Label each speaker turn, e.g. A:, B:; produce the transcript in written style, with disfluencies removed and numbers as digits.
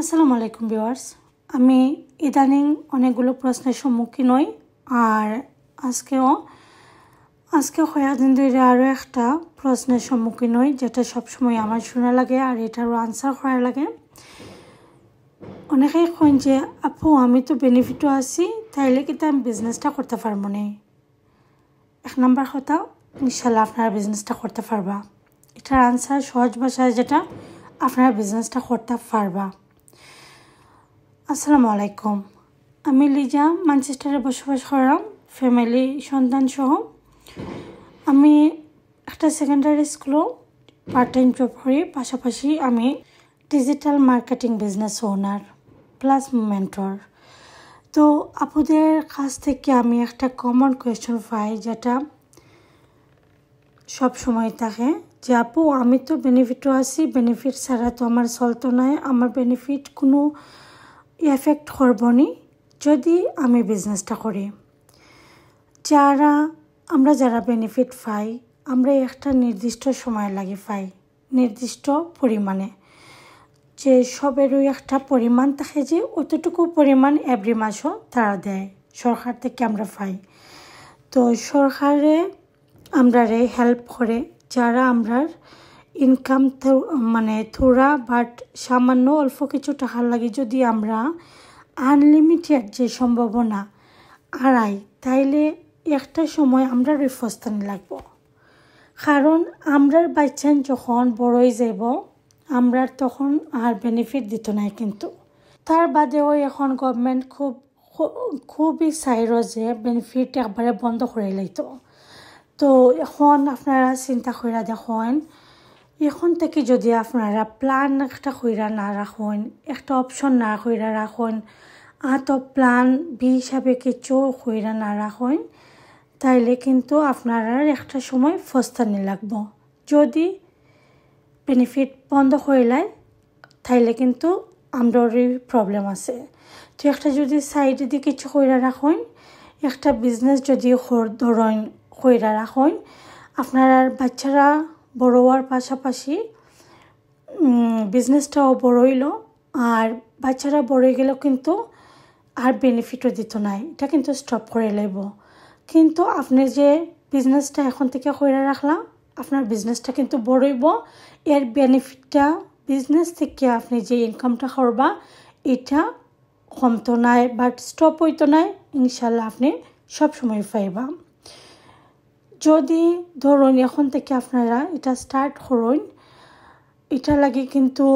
A: আসসালামু আলাইকুম ভিউয়ার্স। আমি ইদানিং অনেকগুলো প্রশ্নের সম্মুখীন হই আর আজকে কয়েকদিন ধরে আরও একটা প্রশ্নের সম্মুখীন হই, যেটা সবসময় আমার শোনা লাগে আর এটারও আনসার করা লাগে। অনেকেই কইন যে আপু আমি তো বেনিফিটও আছি, তাইলে কিন্তু আমি বিজনেসটা করতে পারবো না। এক নম্বর কথা, ইনশাল্লাহ আপনারা বিজনেসটা করতে পারবা। এটার আনসার সহজ ভাষায় যেটা, আপনারা বিজনেসটা করতে পারবা। আসসালামু আলাইকুম, আমি লিজা ম্যানচেস্টারে বসবাস করাম ফ্যামিলি সন্তান সহ। আমি একটা সেকেন্ডারি স্কুলও পার্ট টাইম জব করি, পাশাপাশি আমি digital marketing business owner plus mentor. তো আপুদের কাছ থেকে আমি একটা কমন কোয়েশ্চন পাই, যেটা সব সময় থাকে যে আপু আমি তো বেনিফিটও আছি, বেনিফিট ছাড়া তো আমার চলতো নয়, আমার বেনিফিট কোনো এফেক্ট করব নি যদি আমি বিজনেসটা করি। আমরা যারা বেনিফিট পাই, আমরা একটা নির্দিষ্ট সময় লাগে পাই, নির্দিষ্ট পরিমাণে, যে সবেরই একটা পরিমাণ থাকে যে অতটুকু পরিমাণ এভরি মাসও তারা দেয়, সরকার থেকে আমরা পাই। তো সরকারে আমরা হেল্প করে যারা আমরার ইনকাম থোড়া বাট সামান্য অল্প কিছু টাকার লাগে যদি আমরা আনলিমিটেড যে সম্ভাবনা আড়াই, তাইলে একটা সময় আমরা রিফস্তানি লাগবো। কারণ আমরার বাচ্চান যখন বড়ই যাব, আমরা তখন আর বেনিফিট দিত না। কিন্তু তার বাদেও এখন গভর্নমেন্ট খুবই চাইর যে বেনিফিট একবারে বন্ধ করে লাইতো। তো এখন আপনারা চিন্তা করে দেখেন, এখন থেকে যদি আপনারা প্ল্যান একটা কইরা না রাখেন, একটা অপশন না কইরা রাখেন, তো প্ল্যান বি হিসাবে কিছু কইরা না রাখেন, তাইলে কিন্তু আপনারা একটা সময় ফস্তানি লাগবো। যদি বেনিফিট বন্ধ হইলাই তাইলে কিন্তু আমরারই প্রবলেম আছে। তো একটা যদি সাইডে দিয়ে কিছু কইরা রাখেন, একটা বিজনেস যদি ধরেন কইরা রাখেন, আপনার বাচ্চারা বড় হওয়ার পাশাপাশি বিজনেসটাও বড় হইল, আর বাচ্চারা বড় হয়ে গেলেও কিন্তু আর বেনিফিটও দিত নাই, এটা কিন্তু স্টপ করে লাইব। কিন্তু আপনি যে বিজনেসটা এখন থেকে কইরা রাখলাম, আপনার বিজনেসটা কিন্তু বড় হইব, এর বেনিফিটটা বিজনেস থেকে আপনি যে ইনকামটা করবা এটা কমতো নাই বাট স্টপ হইতো নাই, ইনশাল্লাহ আপনি সবসময় পাইবা। যদি ধরুন এখন থেকে আপনারা এটা স্টার্ট করুন, এটা লাগে কিন্তু